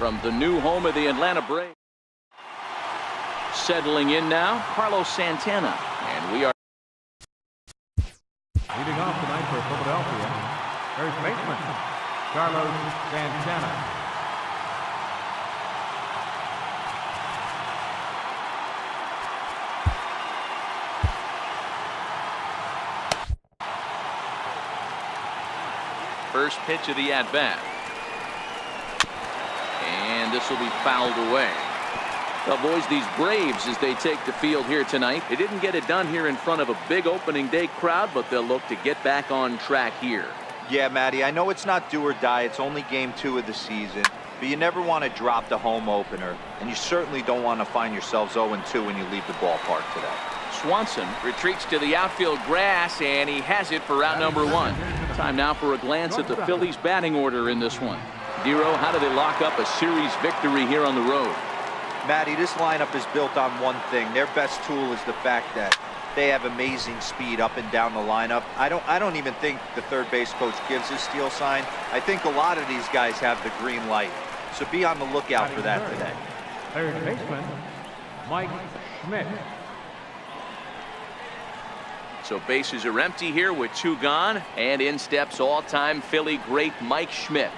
from the new home of the Atlanta Braves. Settling in now, Carlos Santana. And we are leading off tonight for Philadelphia, first baseman Carlos Santana. first pitch of the at-bat. And this will be fouled away. Well, boys, these Braves, as they take the field here tonight, they didn't get it done here in front of a big opening day crowd, but they'll look to get back on track here. Yeah, Matty, I know it's not do or die. It's only game 2 of the season, but you never want to drop the home opener, and you certainly don't want to find yourselves 0-2 when you leave the ballpark today. Swanson retreats to the outfield grass, and he has it for out number 1. Time now for a glance at the Phillies batting order in this one. Dero, how do they lock up a series victory here on the road? Matty, this lineup is built on one thing. Their best tool is the fact that they have amazing speed up and down the lineup. I don't even think the third base coach gives his steal sign. I think a lot of these guys have the green light. So be on the lookout for that today. Third baseman, Mike Schmidt. So bases are empty here with 2 gone, and in steps all-time Philly great Mike Schmidt.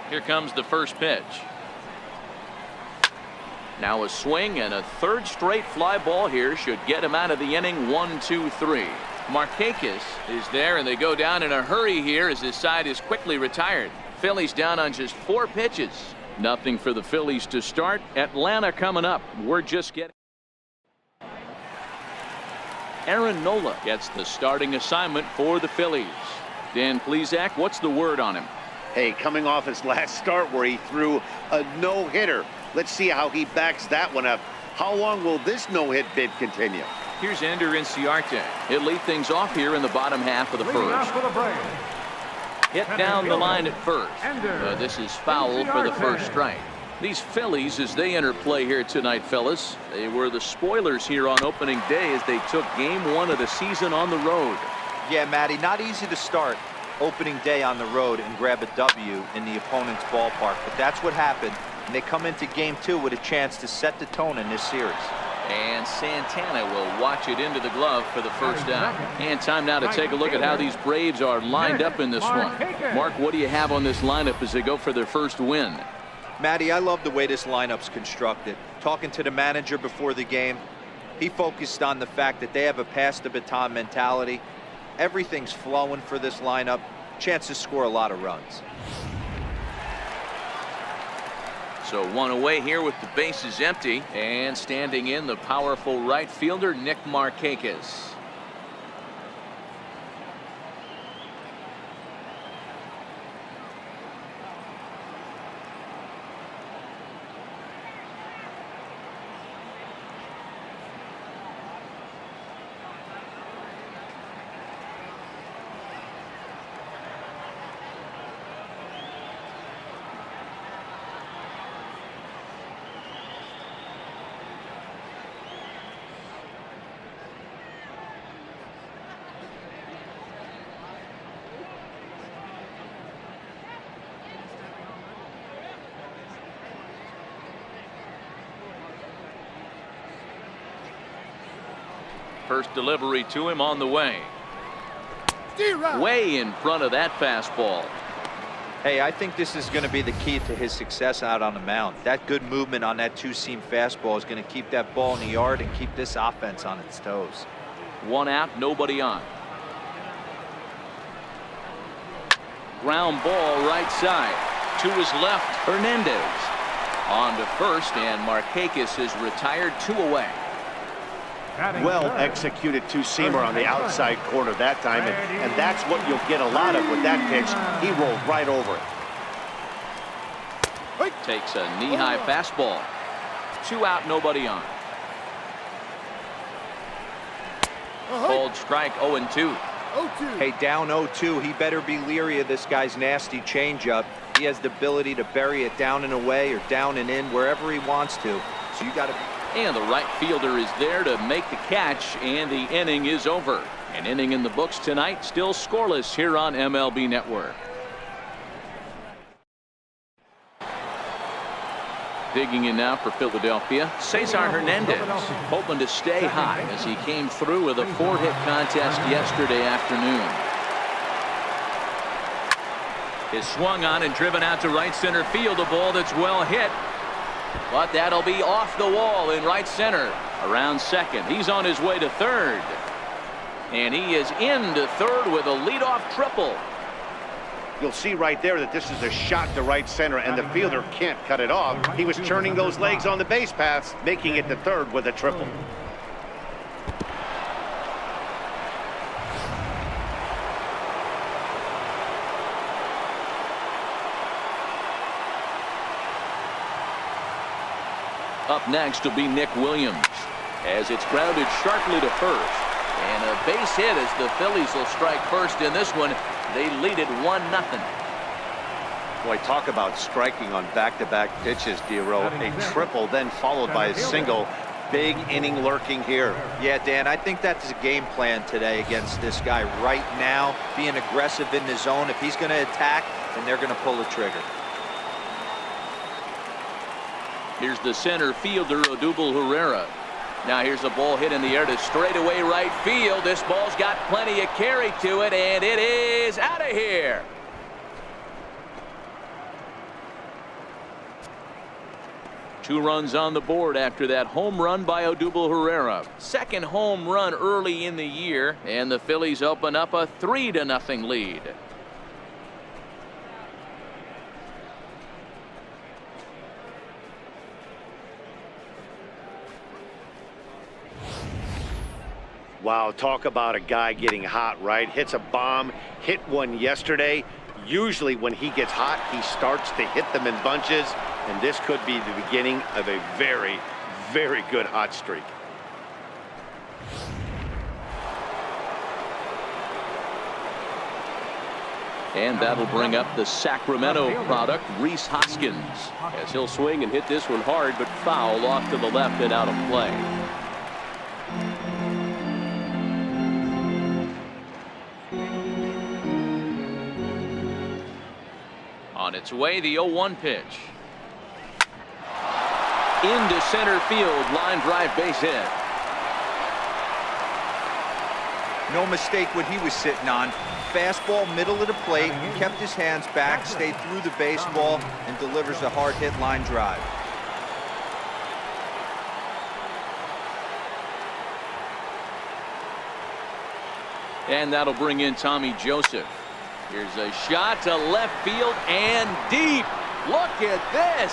Here comes the first pitch. Now a swing, and a third straight fly ball here should get him out of the inning. 1-2-3. Markakis is there, and they go down in a hurry here as his side is quickly retired. Phillies down on just 4 pitches. Nothing for the Phillies to start. Atlanta coming up. We're just getting. Aaron Nola gets the starting assignment for the Phillies. Dan Plesac, what's the word on him? Hey, coming off his last start where he threw a no-hitter. Let's see how he backs that one up. How long will this no-hit bid continue? Here's Ender Inciarte. He'll lead things off here in the bottom half of the first. Hit down the line at first. This is foul for the first strike. These Phillies, as they enter play here tonight, fellas, they were the spoilers here on opening day as they took game 1 of the season on the road. Yeah, Matty, not easy to start opening day on the road and grab a W in the opponent's ballpark, but that's what happened, and they come into game 2 with a chance to set the tone in this series. And Santana will watch it into the glove for the first out. And time now to take a look at how these Braves are lined up in this one. Mark, what do you have on this lineup as they go for their first win? Matty, I love the way this lineup's constructed. Talking to the manager before the game, he focused on the fact that they have a pass the baton mentality. Everything's flowing for this lineup. Chance to score a lot of runs. So 1 away here with the bases empty, and standing in the powerful right fielder Nick Markakis. First delivery to him on the way. Way in front of that fastball. Hey, I think this is going to be the key to his success out on the mound. That good movement on that 2-seam fastball is going to keep that ball in the yard and keep this offense on its toes. 1 out, nobody on. Ground ball right side. To his left, Hernandez. On to first, and Markakis is retired. 2 away. Well executed 2-seamer on the outside corner that time, and that's what you'll get a lot of with that pitch. He rolled right over it. Takes a knee-high fastball. 2 out, nobody on. Called strike. 0-2. Hey, down 0-2. He better be leery of this guy's nasty changeup. He has the ability to bury it down and away or down and in wherever he wants to. So you got to. And the right fielder is there to make the catch, and the inning is over. An inning in the books tonight, still scoreless here on MLB Network. Digging in now for Philadelphia, Cesar Hernandez, hoping to stay hot as he came through with a 4-hit contest yesterday afternoon. Is swung on and driven out to right center field, a ball that's well hit. But that'll be off the wall in right center. Around second, he's on his way to third. And he is into third with a leadoff triple. You'll see right there that this is a shot to right center, and the fielder can't cut it off. He was turning those legs on the base paths, making it to third with a triple. Up next will be Nick Williams as it's grounded sharply to first. And a base hit as the Phillies will strike first in this one. They lead it 1-0. Boy, talk about striking on back-to-back pitches, D'Aro. A triple, then followed by a single. Big inning lurking here. Yeah, Dan, I think that's a game plan today against this guy right now. Being aggressive in the zone. If he's going to attack, then they're going to pull the trigger. Here's the center fielder, Odubel Herrera. Now here's a ball hit in the air to straightaway right field. This ball's got plenty of carry to it, and it is out of here. Two runs on the board after that home run by Odubel Herrera. Second home run early in the year, and the Phillies open up a 3-0 lead. Wow, talk about a guy getting hot, right? Hits a bomb, hit one yesterday. Usually when he gets hot, he starts to hit them in bunches, and this could be the beginning of a very, very good hot streak. And that'll bring up the Sacramento product, Rhys Hoskins, as he'll swing and hit this one hard, but foul off to the left and out of play. On its way, the 0-1 pitch. Into center field, line drive base hit. No mistake what he was sitting on. Fastball, middle of the plate, kept his hands back, stayed through the baseball, and delivers a hard hit line drive. And that'll bring in Tommy Joseph. Here's a shot to left field and deep. Look at this.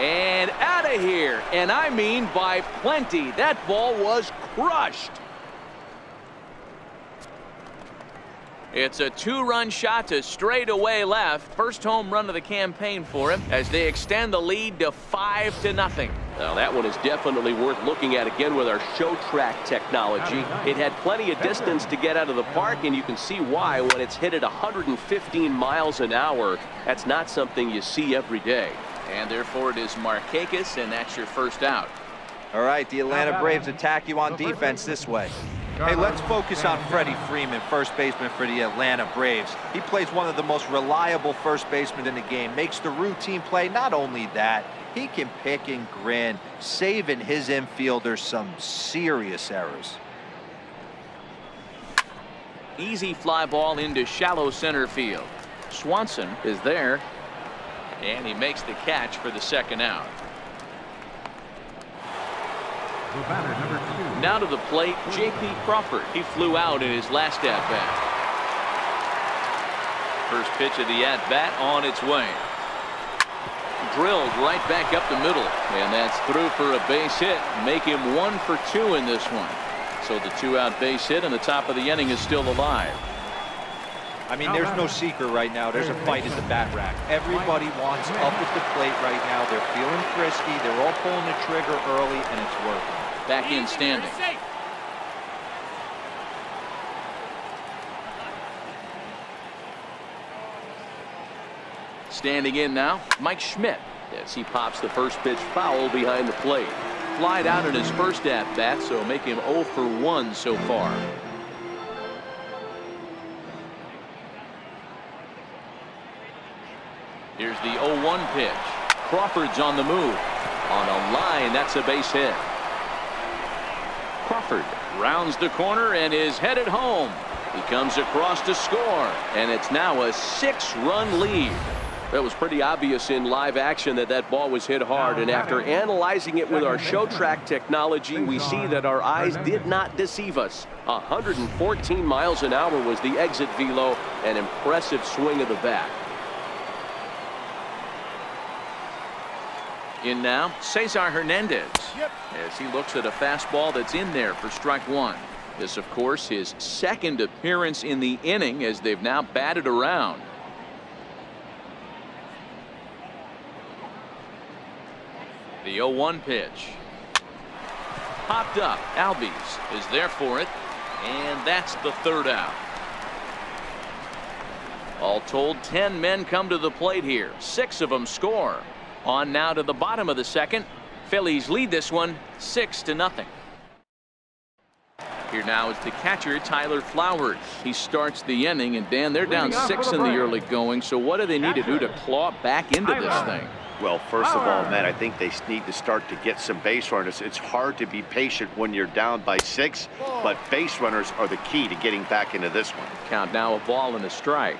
And out of here. And I mean by plenty. That ball was crushed. It's a 2-run shot to straightaway left. First home run of the campaign for him as they extend the lead to 5-0. Now that one is definitely worth looking at again with our show track technology. It had plenty of distance to get out of the park, and you can see why when it's hit at 115 miles an hour. That's not something you see every day. And therefore it is Markakis, and that's your first out. All right, the Atlanta Braves attack you on defense this way. Hey, let's focus on Freddie Freeman, first baseman for the Atlanta Braves. He plays one of the most reliable first basemen in the game, makes the routine play. Not only that, he can pick and grin, saving his infielders some serious errors. Easy fly ball into shallow center field. Swanson is there, and he makes the catch for the second out. Now to the plate, J.P. Crawford. He flew out in his last at-bat. First pitch of the at-bat on its way. Drilled right back up the middle, and that's through for a base hit. Make him 1 for 2 in this one. So the 2-out base hit, and the top of the inning is still alive. I mean, there's no secret right now. There's a fight at the bat rack. Everybody wants up at the plate right now. They're feeling frisky. They're all pulling the trigger early, and it's working. Back in standing. Standing in now, Mike Schmidt. as he pops the first pitch foul behind the plate. Flied out in his first at-bat, so make him 0 for 1 so far. Here's the 0-1 pitch. Crawford's on the move. On a line, that's a base hit. Crawford rounds the corner and is headed home. He comes across to score, and it's now a 6-run lead. That was pretty obvious in live action that ball was hit hard, and after analyzing it with our show track technology, we see that our eyes did not deceive us. 114 miles an hour was the exit velo, an impressive swing of the bat. In now, Cesar Hernandez, as he looks at a fastball that's in there for strike one. This, of course, his second appearance in the inning, as they've now batted around. The 0-1 pitch. Popped up. Albies is there for it, and that's the third out. All told, 10 men come to the plate here. 6 of them score. On now to the bottom of the second. Phillies lead this one 6-0. Here now is the catcher, Tyler Flowers. He starts the inning, and Dan, they're down 6 in the early going, so what do they need to do to claw back into this thing? Well, first of all, Matt, I think they need to start to get some base runners. It's hard to be patient when you're down by 6, but base runners are the key to getting back into this one. Count now, a ball and a strike.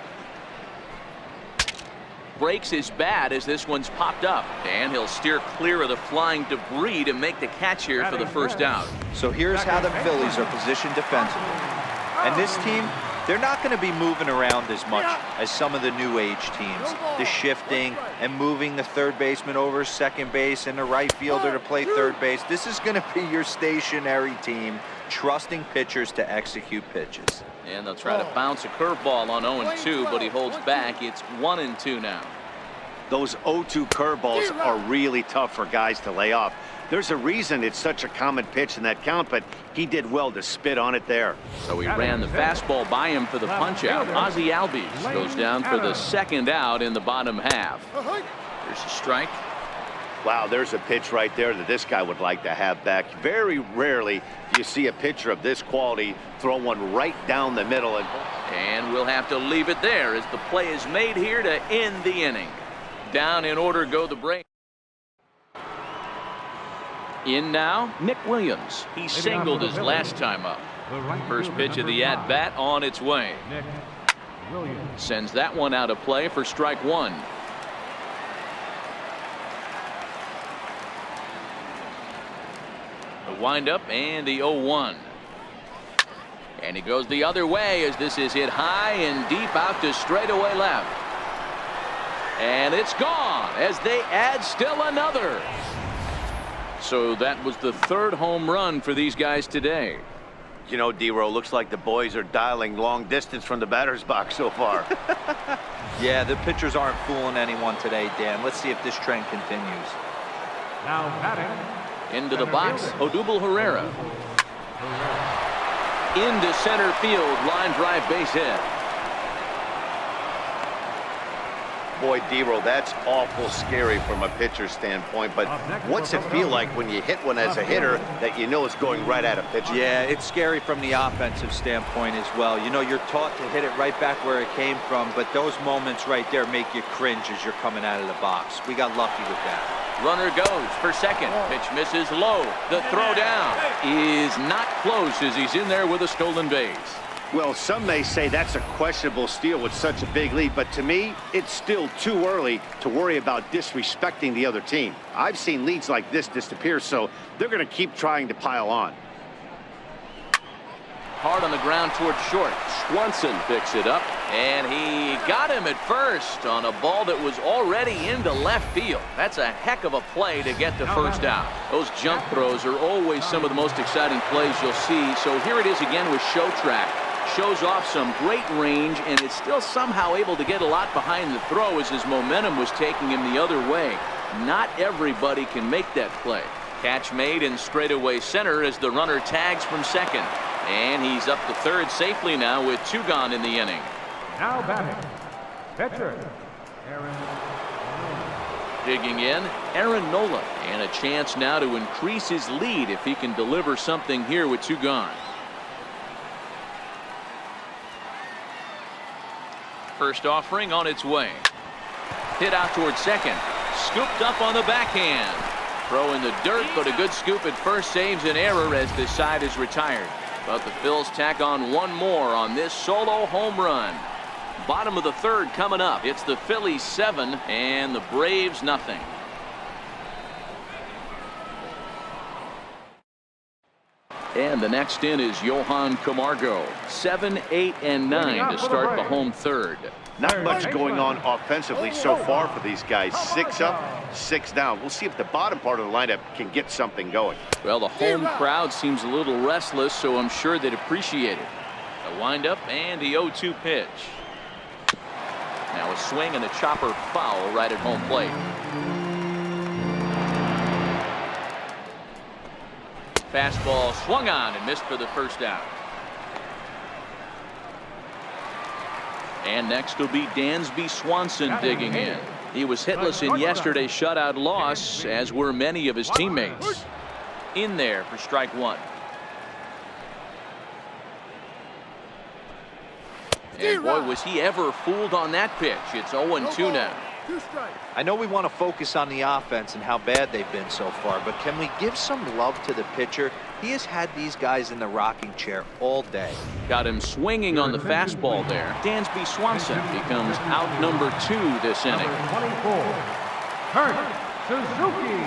Breaks his bat as this one's popped up, and he'll steer clear of the flying debris to make the catch here for the first out. So here's how the Phillies are positioned defensively. And this team, they're not going to be moving around as much as some of the new age teams. The shifting and moving the third baseman over second base and the right fielder to play third base. This is going to be your stationary team, trusting pitchers to execute pitches. And they'll try to bounce a curveball on 0-2, but he holds back. It's 1-2 now. Those 0-2 curveballs are really tough for guys to lay off. There's a reason it's such a common pitch in that count, but he did well to spit on it there. So he ran the fastball by him for the punch out. Ozzie Albies goes down for the second out in the bottom half. There's a strike. Wow, there's a pitch right there that this guy would like to have back. Very rarely do you see a pitcher of this quality throw one right down the middle. And we'll have to leave it there as the play is made here to end the inning. Down in order go the Braves. In now, Nick Williams. He singled his last time up. First pitch of the at-bat on its way. Sends that one out of play for strike one. The windup and the 0-1. And he goes the other way as this is hit high and deep out to straightaway left. And it's gone as they add still another. So that was the third home run for these guys today. You know, D-Row, looks like the boys are dialing long distance from the batter's box so far. Yeah, the pitchers aren't fooling anyone today, Dan. Let's see if this trend continues. Now batting. Into the box, Odubel Herrera. Into center field, line drive base hit. Boy, D-Row, that's awful scary from a pitcher standpoint, but what's it feel like when you hit one as a hitter that you know is going right at a pitcher? Yeah, it's scary from the offensive standpoint as well. You know, you're taught to hit it right back where it came from, but those moments right there make you cringe as you're coming out of the box. We got lucky with that. Runner goes for second. Pitch misses low. The throw down is not close as he's in there with a stolen base. Well, some may say that's a questionable steal with such a big lead, but to me, it's still too early to worry about disrespecting the other team. I've seen leads like this disappear, so they're going to keep trying to pile on. Hard on the ground towards short. Swanson picks it up, and he got him at first on a ball that was already into left field. That's a heck of a play to get the first out. Those jump throws are always some of the most exciting plays you'll see. So here it is again with Show Track. Shows off some great range, and is still somehow able to get a lot behind the throw as his momentum was taking him the other way. Not everybody can make that play. Catch made in straightaway center as the runner tags from second. And he's up to third safely now with 2 gone in the inning. Now batting, pitcher, Aaron. Digging in, Aaron Nola, and a chance now to increase his lead if he can deliver something here with 2 gone. First offering on its way. Hit out towards second. Scooped up on the backhand. Throw in the dirt, but a good scoop at first saves an error as the side is retired. But the Phils tack on 1 more on this solo home run. Bottom of the 3rd coming up. It's the Phillies 7 and the Braves nothing. And the next in is Johan Camargo. 7, 8, and 9 to start the home 3rd. Not much going on offensively so far for these guys. 6 up, 6 down. We'll see if the bottom part of the lineup can get something going. Well, the home crowd seems a little restless, so I'm sure they'd appreciate it. A windup and the 0-2 pitch. Now a swing and a chopper foul right at home plate. Fastball swung on and missed for the first out. And next will be Dansby Swanson digging in. He was hitless in yesterday's shutout loss, as were many of his teammates. In there for strike 1. And boy, was he ever fooled on that pitch. It's 0-2 now. I know we want to focus on the offense and how bad they've been so far, but can we give some love to the pitcher? He has had these guys in the rocking chair all day. Got him swinging on the fastball there. Dansby Swanson becomes out number 2 this inning. Number 24, Kurt Suzuki.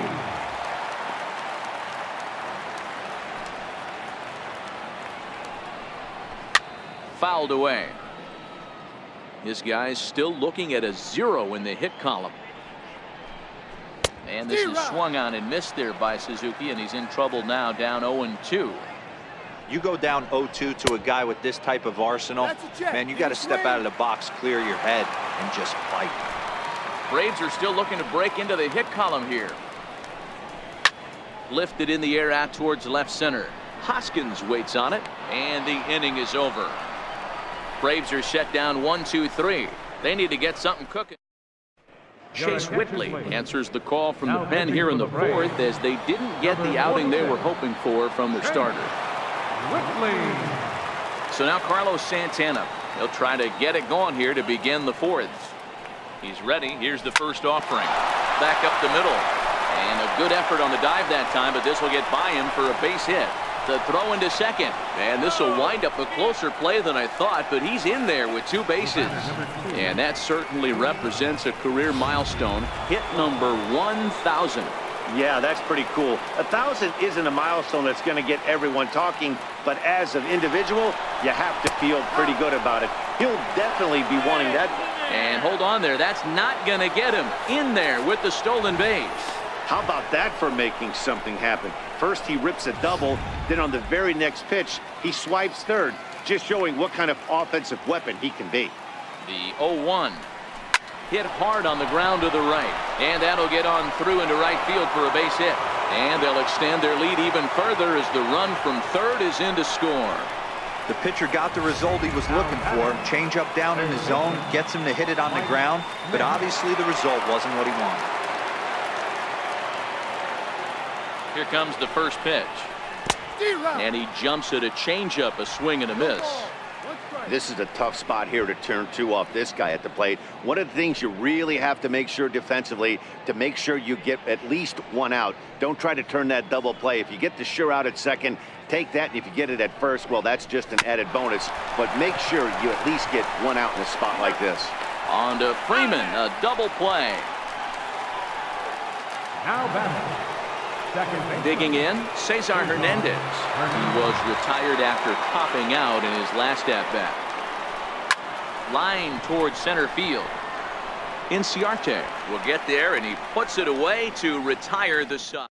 Fouled away. This guy's still looking at a 0 in the hit column. And this is swung on and missed there by Suzuki, and he's in trouble now, down 0-2. You go down 0-2 to a guy with this type of arsenal, man, you got to step out of the box, clear your head, and just fight. Braves are still looking to break into the hit column here. Lifted in the air out towards left center. Hoskins waits on it, and the inning is over. Braves are set down 1-2-3. They need to get something cooking. Chase Whitley answers the call from the pen here in the 4th, as they didn't get the outing they were hoping for from the starter. Whitley. So now Carlos Santana. He'll try to get it going here to begin the 4th. He's ready. Here's the first offering. Back up the middle. And a good effort on the dive that time, but this will get by him for a base hit. The throw into second, and this will wind up a closer play than I thought, but he's in there with 2 bases. And that certainly represents a career milestone. Hit number 1,000. Yeah, that's pretty cool. 1,000 isn't a milestone that's going to get everyone talking, but as an individual, you have to feel pretty good about it. He'll definitely be wanting that. And hold on there, that's not going to get him in there with the stolen base. How about that for making something happen? First he rips a double, then on the very next pitch he swipes third, just showing what kind of offensive weapon he can be. The 0-1 hit hard on the ground to the right, and that'll get on through into right field for a base hit, and they'll extend their lead even further as the run from third is in to score. The pitcher got the result he was looking for. Change up down in the zone, gets him to hit it on the ground, but obviously the result wasn't what he wanted. Here comes the first pitch. And he jumps at a changeup, a swing and a miss. This is a tough spot here to turn 2 off this guy at the plate. One of the things you really have to make sure defensively, to make sure you get at least 1 out. Don't try to turn that double play. If you get the sure out at second, take that, and if you get it at first, well, that's just an added bonus. But make sure you at least get 1 out in a spot like this. On to Freeman, a double play. Now batting. Digging in, Cesar Hernandez. He was retired after topping out in his last at-bat. Line towards center field. Inciarte will get there, and he puts it away to retire the side.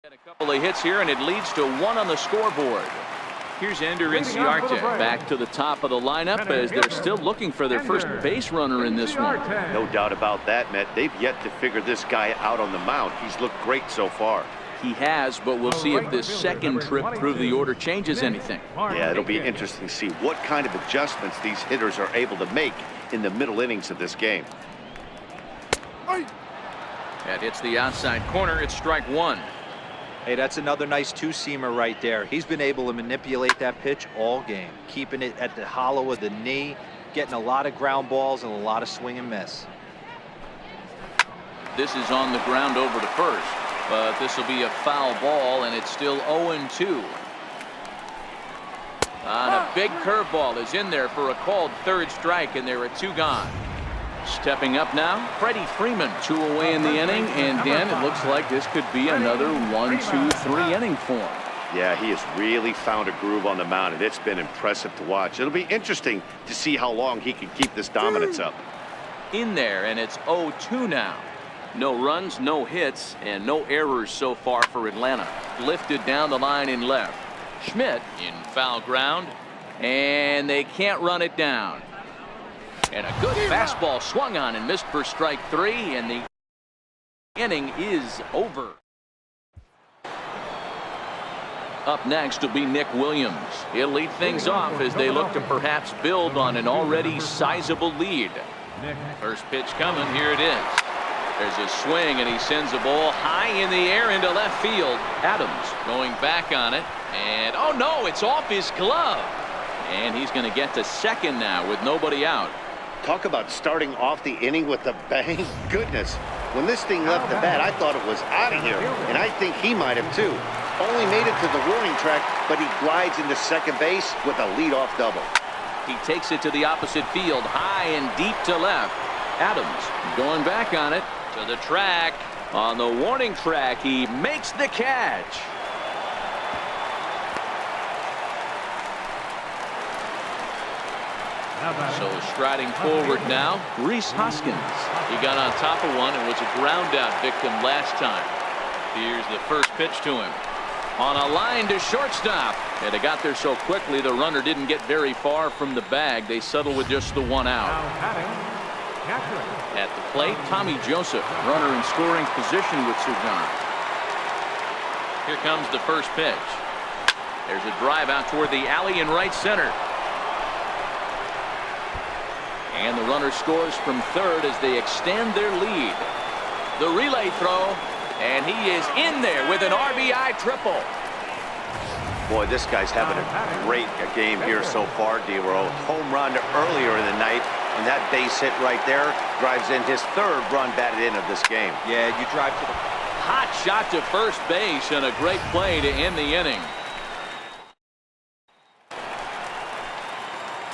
Got a couple of hits here, and it leads to 1 on the scoreboard. Here's Ender Inciarte back to the top of the lineup as they're still looking for their first base runner in this one. No doubt about that, Matt. They've yet to figure this guy out on the mound. He's looked great so far. He has, but we'll see if this second trip through the order changes anything. Yeah, it'll be interesting to see what kind of adjustments these hitters are able to make in the middle innings of this game. That hits the outside corner. It's strike one. Hey, that's another nice two-seamer right there. He's been able to manipulate that pitch all game, keeping it at the hollow of the knee, getting a lot of ground balls and a lot of swing and miss. This is on the ground over to first, but this will be a foul ball, and it's still 0-2. And a big curveball is in there for a called third strike, and there are two gone. Stepping up now, Freddie Freeman. 2 away in the inning, and Dan, it looks like this could be another 1-2-3 inning for him. Yeah, he has really found a groove on the mound, and it's been impressive to watch. It'll be interesting to see how long he can keep this dominance up. In there, and it's 0-2 now. No runs, no hits, and no errors so far for Atlanta. Lifted down the line in left. Schmidt in foul ground, and they can't run it down. And a good fastball swung on and missed for strike 3, and the inning is over. Up next will be Nick Williams. He'll lead things off as they look to perhaps build on an already sizable lead. First pitch coming. Here it is. There's a swing, and he sends a ball high in the air into left field. Adams going back on it, and oh no, it's off his glove. And he's going to get to second now with nobody out. Talk about starting off the inning with a bang. Goodness, when this thing left the bat, I thought it was out of here, and I think he might have too. Only made it to the warning track, but he glides into second base with a leadoff double. He takes it to the opposite field, high and deep to left. Adams going back on it to the track. On the warning track, he makes the catch. So striding forward now, Rhys Hoskins. He got on top of one and was a ground out victim last time. Here's the first pitch to him. On a line to shortstop. And they got there so quickly the runner didn't get very far from the bag. They settled with just the one out. At the plate, Tommy Joseph, runner in scoring position with Sugan. Here comes the first pitch. There's a drive out toward the alley in right center. And the runner scores from third as they extend their lead. The relay throw, and he is in there with an RBI triple. Boy, this guy's having a great game here so far, D-Roll. Home run earlier in the night, and that base hit right there drives in his third run batted in of this game. Yeah, you drive to the hot shot to first base, and a great play to end the inning.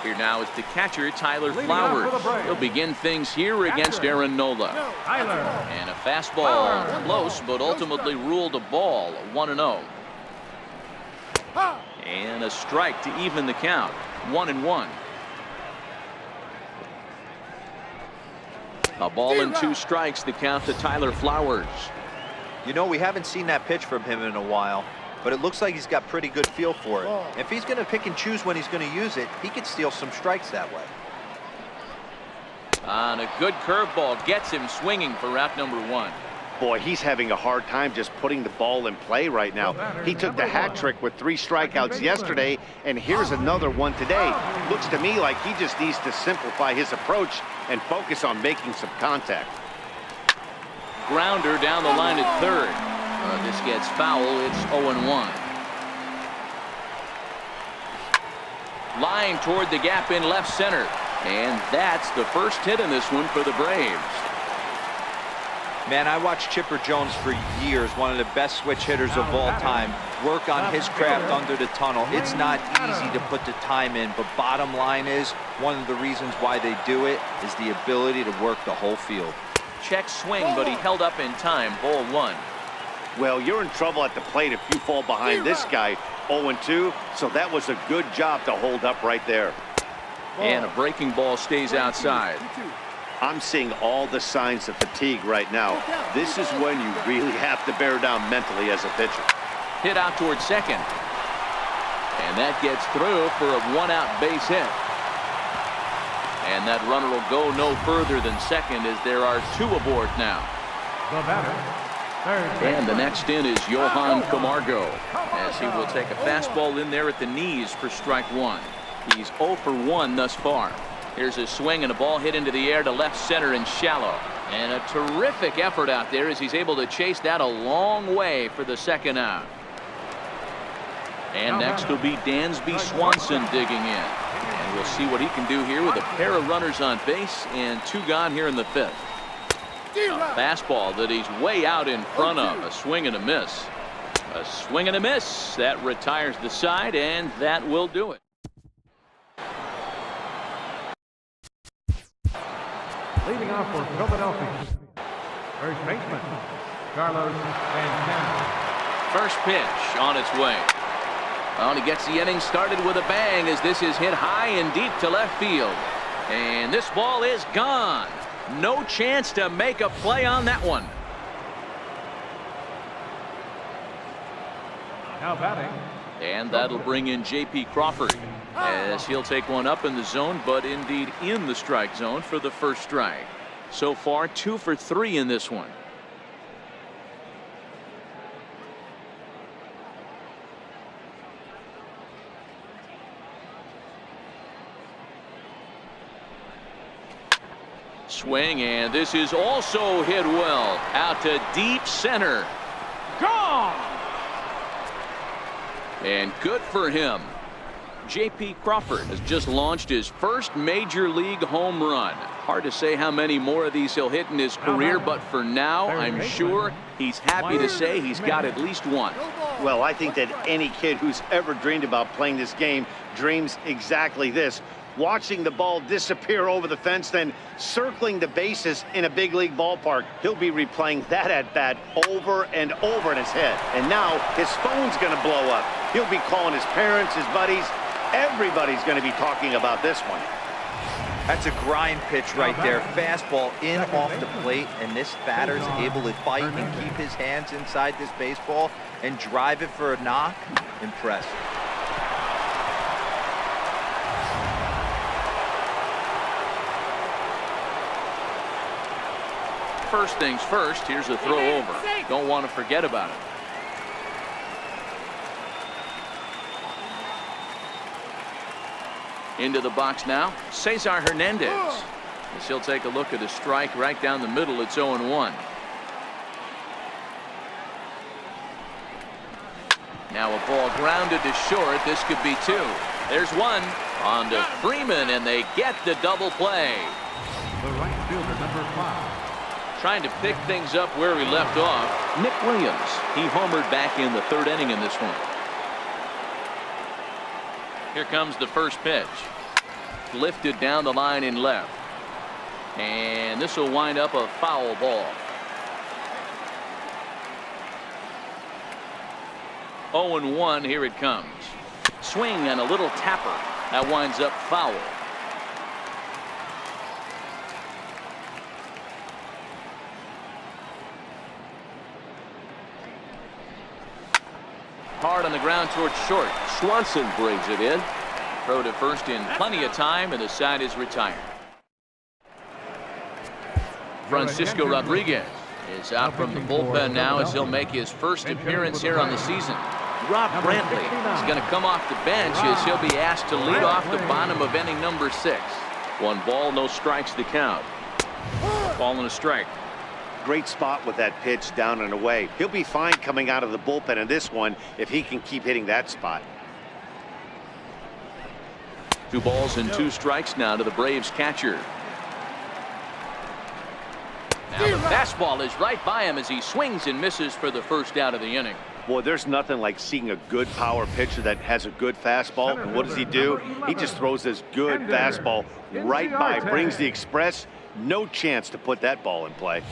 Here now is the catcher, Tyler Flowers. He'll begin things here against Aaron Nola. And a fastball close, but ultimately ruled a ball, 1-0. And a strike to even the count, 1-1. A ball and 2 strikes, the count to Tyler Flowers. You know, we haven't seen that pitch from him in a while, but it looks like he's got pretty good feel for it. If he's going to pick and choose when he's going to use it, he could steal some strikes that way. And a good curveball gets him swinging for out number 1. Boy, he's having a hard time just putting the ball in play right now. He took the hat trick with 3 strikeouts yesterday, and here's another one today. Looks to me like he just needs to simplify his approach and focus on making some contact. Grounder down the line at third. This gets foul. It's 0-1. Line toward the gap in left center. And that's the first hit in this one for the Braves. Man, I watched Chipper Jones for years, one of the best switch hitters of all time, work on his craft under the tunnel. It's not easy to put the time in, but bottom line is, one of the reasons why they do it is the ability to work the whole field. Check swing, but he held up in time. Ball 1. Well, you're in trouble at the plate if you fall behind this guy, 0-2, so that was a good job to hold up right there. And a breaking ball stays outside. I'm seeing all the signs of fatigue right now. This is when you really have to bear down mentally as a pitcher. Hit out toward second. And that gets through for a 1-out base hit. And that runner will go no further than second as there are 2 aboard now. And the next in is Johan Camargo, as he will take a fastball in there at the knees for strike 1. He's 0 for 1 thus far. Here's a swing and a ball hit into the air to left center and shallow. And a terrific effort out there as he's able to chase that a long way for the second out. And next will be Dansby Swanson digging in. And we'll see what he can do here with a pair of runners on base and 2 gone here in the 5th. A fastball that he's way out in front of. A swing and a miss. A swing and a miss. That retires the side, and that will do it. Leading off for Philadelphia, first baseman, Carlos Santana. First pitch on its way. Well, and he gets the inning started with a bang as this is hit high and deep to left field. And this ball is gone. No chance to make a play on that one. Now batting. And that'll bring in J.P. Crawford as he'll take one up in the zone, but indeed in the strike zone for the first strike. So far 2 for 3 in this one. Swing, and this is also hit well out to deep center. Gone! And good for him. J.P. Crawford has just launched his first major league home run. Hard to say how many more of these he'll hit in his career, but for now, I'm sure he's happy to say he's got at least one. Well, I think that any kid who's ever dreamed about playing this game dreams exactly this. Watching the ball disappear over the fence, then circling the bases in a big league ballpark. He'll be replaying that at bat over and over in his head. And now his phone's going to blow up. He'll be calling his parents, his buddies. Everybody's going to be talking about this one. That's a grind pitch right there. Fastball in off the plate, and this batter's able to fight and keep his hands inside this baseball and drive it for a knock. Impressive. First things first, here's a throw over. Don't want to forget about it. Into the box now, Cesar Hernandez. As he'll take a look at a strike right down the middle. It's 0-1. Now a ball grounded to short. This could be 2. There's one on to Freeman, and they get the double play. The right fielder, number 5. Trying to pick things up where he left off. Nick Williams. He homered back in the 3rd inning in this one. Here comes the first pitch. Lifted down the line in left. And this will wind up a foul ball. 0-1. Here it comes. Swing and a little tapper. That winds up foul. Hard on the ground towards short. Swanson brings it in. Throw to first in plenty of time, and the side is retired. Francisco Rodriguez is out from the bullpen now as he'll make his first appearance here on the season. Rob Brantley is going to come off the bench as he'll be asked to lead off the bottom of inning number 6. 1 ball, no strikes to count. Ball and a strike. Great spot with that pitch down and away. He'll be fine coming out of the bullpen in this one if he can keep hitting that spot. 2 balls and 2 strikes now to the Braves catcher. Now the fastball is right by him as he swings and misses for the first out of the inning. Boy, there's nothing like seeing a good power pitcher that has a good fastball. And what does he do? He just throws this good fastball right by, brings the express. No chance to put that ball in play.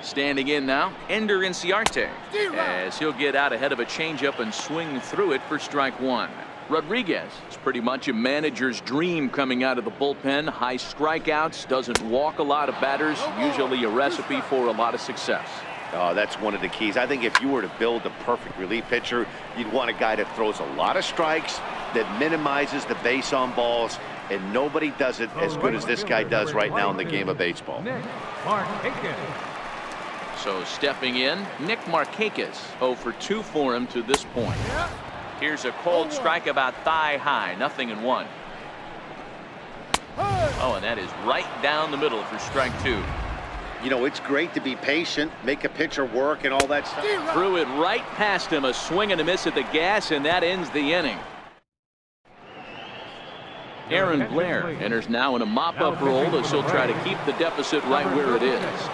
Standing in now, Ender Inciarte, as he'll get out ahead of a changeup and swing through it for strike 1. Rodriguez is pretty much a manager's dream coming out of the bullpen. High strikeouts, doesn't walk a lot of batters, usually a recipe for a lot of success. Oh, that's one of the keys. I think if you were to build a perfect relief pitcher, you'd want a guy that throws a lot of strikes, that minimizes the base on balls, and nobody does it as good as this guy does right now in the game of baseball. So stepping in, Nick Markakis, 0 for 2 for him to this point. Here's a cold strike about thigh high, 0-1. Oh, and that is right down the middle for strike 2. You know, it's great to be patient, make a pitcher work and all that stuff. Threw it right past him, a swing and a miss at the gas, and that ends the inning. Aaron Blair enters now in a mop-up role as he'll try to keep the deficit right where it is.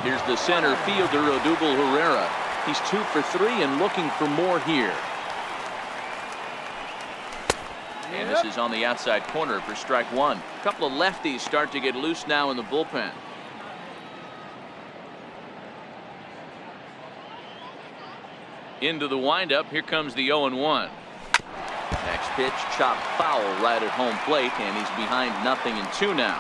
Here's the center fielder, Odubel Herrera. He's 2 for 3 and looking for more here. And this is on the outside corner for strike 1. A couple of lefties start to get loose now in the bullpen. Into the windup. Here comes the 0-1. Next pitch, chopped foul right at home plate, and he's behind 0-2 now.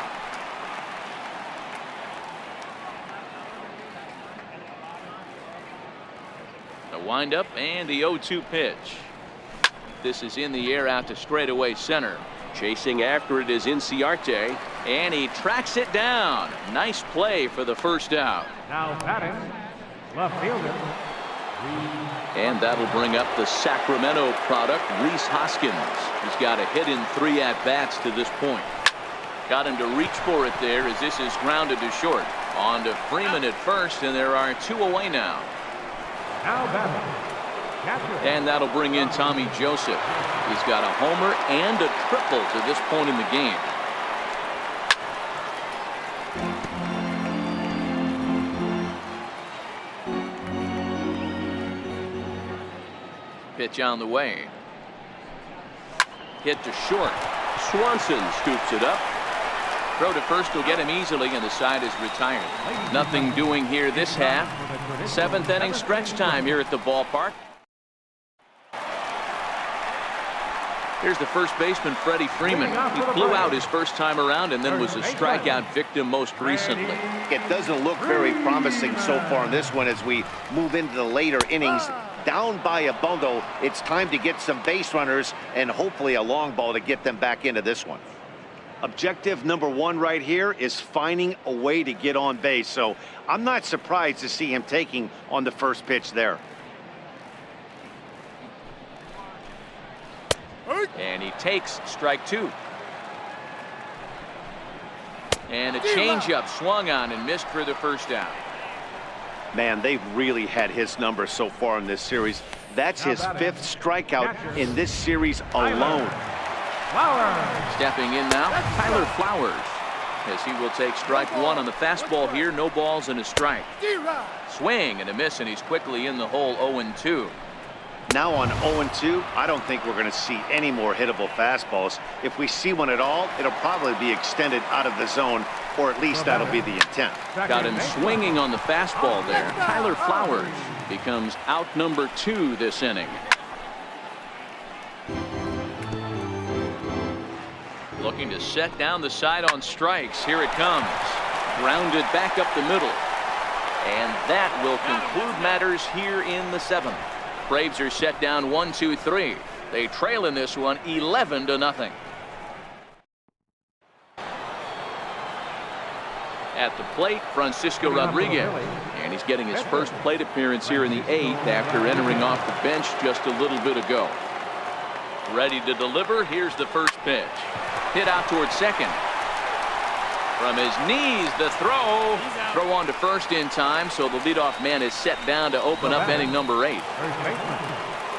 The windup and the 0-2 pitch. This is in the air out to straightaway center. Chasing after it is Inciarte, and he tracks it down. Nice play for the first out. Now batting, left fielder. And that'll bring up the Sacramento product, Rhys Hoskins. He's got a hit in 3 at-bats to this point. Got him to reach for it there as this is grounded to short. On to Freeman at first, and there are 2 away now. Now batting, catcher. And that'll bring in Tommy Joseph. He's got a homer and a triple to this point in the game. Pitch on the way. Hit to short. Swanson scoops it up. Throw to first will get him easily, and the side is retired. Nothing doing here this half. 7th inning stretch time here at the ballpark. Here's the first baseman, Freddie Freeman. He flew out his first time around and then was a strikeout victim most recently. It doesn't look very promising so far in this one as we move into the later innings. Down by a bundle, it's time to get some base runners and hopefully a long ball to get them back into this one. Objective number 1 right here is finding a way to get on base. So I'm not surprised to see him taking on the first pitch there. And he takes strike 2. And a changeup swung on and missed for the first out. Man, they've really had his number so far in this series. That's his 5th strikeout in this series alone. Stepping in now, Tyler Flowers, as he will take strike 1 on the fastball here. No balls and a strike. Swing and a miss, and he's quickly in the hole. 0-2. Now on 0-2, I don't think we're going to see any more hittable fastballs. If we see one at all, it'll probably be extended out of the zone, or at least that'll be the intent. Got him swinging on the fastball there. Tyler Flowers becomes out number 2 this inning. Looking to set down the side on strikes. Here it comes. Grounded back up the middle. And that will conclude matters here in the 7th. Braves are set down 1-2-3. They trail in this one 11-0. At the plate, Francisco Rodriguez, and he's getting his first plate appearance here in the 8th after entering off the bench just a little bit ago. Ready to deliver. Here's the first pitch. Hit out towards second. From his knees, the throw. Throw on to first in time, so the leadoff man is set down to open up inning number 8.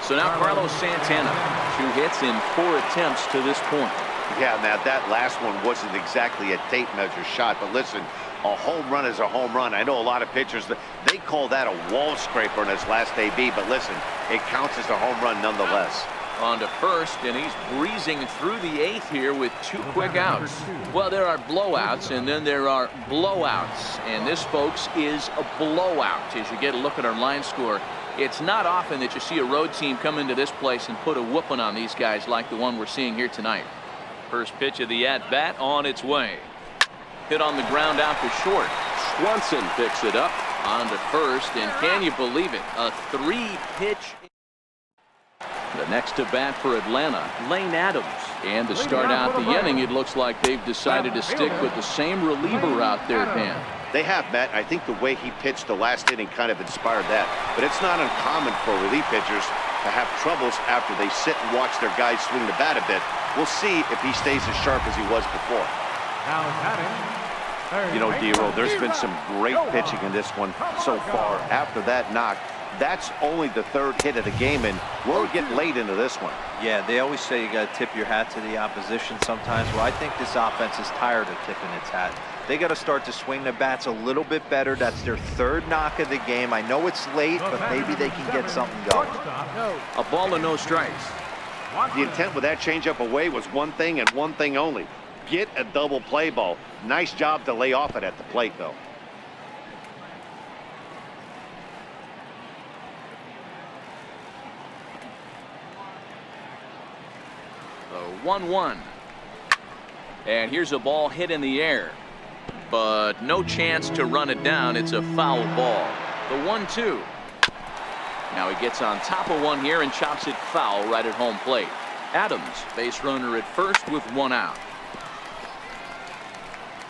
So now Carlos Santana, 2 hits in 4 attempts to this point. Yeah, now that last one wasn't exactly a tape measure shot, but listen, a home run is a home run. I know a lot of pitchers, they call that a wall scraper in his last AB, but listen, it counts as a home run nonetheless. On to first, and he's breezing through the 8th here with 2 quick outs. Well, there are blowouts, and then there are blowouts. And this, folks, is a blowout. As you get a look at our line score, it's not often that you see a road team come into this place and put a whooping on these guys like the one we're seeing here tonight. First pitch of the at-bat on its way. Hit on the ground out to short. Swanson picks it up. On to first, and can you believe it? A 3-pitch. The next to bat for Atlanta, Lane Adams. And to start out the inning, it looks like they've decided to stick with the same reliever out there, Pan. They have, Matt. I think the way he pitched the last inning kind of inspired that. But it's not uncommon for relief pitchers to have troubles after they sit and watch their guys swing the bat a bit. We'll see if he stays as sharp as he was before. Now batting. You know, D-Roll, there's been some great pitching in this one so far. After that knock, that's only the 3rd hit of the game, and we're getting late into this one. Yeah, they always say you got to tip your hat to the opposition sometimes. Well, I think this offense is tired of tipping its hat. They got to start to swing the bats a little bit better. That's their 3rd knock of the game. I know it's late, but maybe they can get something going. A ball and no strikes. The intent with that changeup away was one thing and one thing only. Get a double play ball. Nice job to lay off it at the plate, though. The 1-1. And here's a ball hit in the air, but no chance to run it down. It's a foul ball. The 1-2. Now he gets on top of one here and chops it foul right at home plate. Adams, base runner at first with 1 out.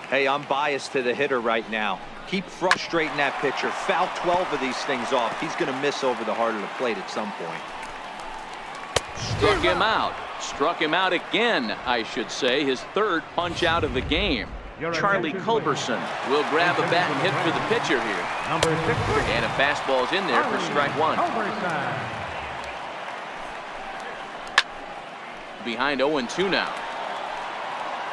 Hey, I'm biased to the hitter right now. Keep frustrating that pitcher. Foul 12 of these things off. He's going to miss over the heart of the plate at some point. Struck him out. Struck him out again, I should say. His 3rd punch out of the game. Charlie Culberson will grab a bat and hit for the pitcher here. Number 6. And a fastball's in there for strike 1. Behind 0-2 now.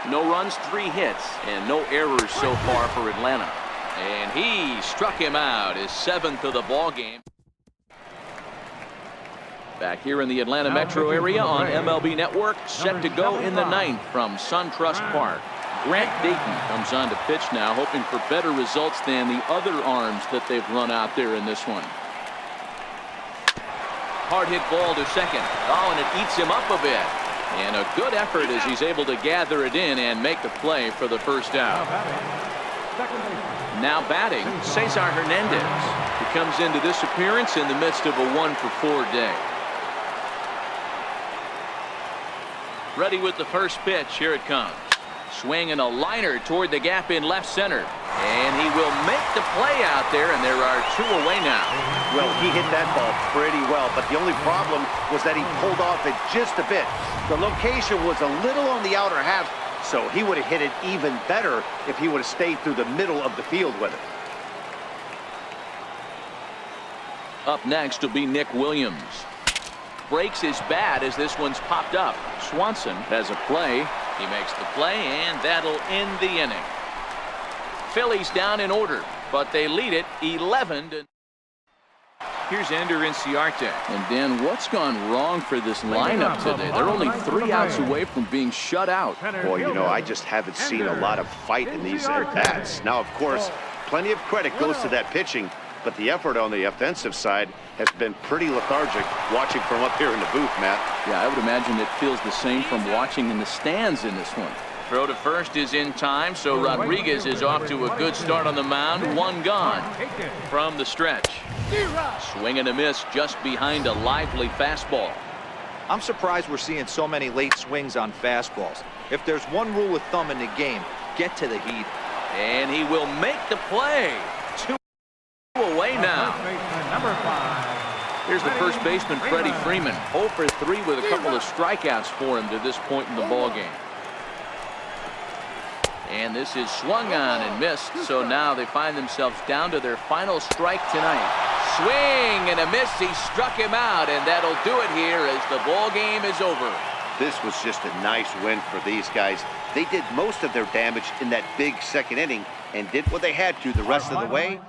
No runs, 3 hits, and no errors so far for Atlanta. And he struck him out, his 7th of the ball game. Back here in the Atlanta metro area on MLB Network, set to go in the 9th from SunTrust Park. Grant Dayton comes on to pitch now, hoping for better results than the other arms that they've run out there in this one. Hard hit ball to second. Oh, and it eats him up a bit. And a good effort as he's able to gather it in and make the play for the first out. Now batting, Cesar Hernandez. He comes into this appearance in the midst of a 1-for-4 day. Ready with the first pitch. Here it comes. Swing and a liner toward the gap in left center. And he will make the play out there, and there are 2 away now. Well, he hit that ball pretty well, but the only problem was that he pulled off it just a bit. The location was a little on the outer half, so he would have hit it even better if he would have stayed through the middle of the field with it. Up next will be Nick Williams. Breaks his bat as this one's popped up. Swanson has a play. He makes the play, and that'll end the inning. Phillies down in order, but they lead it 11-0. Here's Ender Inciarte. And Dan, what's gone wrong for this lineup today? They're only 3 outs away from being shut out. Boy, you know, I just haven't seen a lot of fight in these at-bats. Now, of course, plenty of credit goes to that pitching, but the effort on the offensive side has been pretty lethargic watching from up here in the booth, Matt. Yeah, I would imagine it feels the same from watching in the stands in this one. Throw to first is in time, so Rodriguez is off to a good start on the mound. 1 gone from the stretch. Swing and a miss just behind a lively fastball. I'm surprised we're seeing so many late swings on fastballs. If there's one rule of thumb in the game, get to the heat. And he will make the play. 2 away now. Here's the first baseman, Freddie Freeman. 0 for 3 with a couple of strikeouts for him to this point in the ballgame. And this is swung on and missed, so now they find themselves down to their final strike tonight. Swing and a miss. He struck him out, and that'll do it here as the ball game is over. This was just a nice win for these guys. They did most of their damage in that big second inning and did what they had to the rest of the way.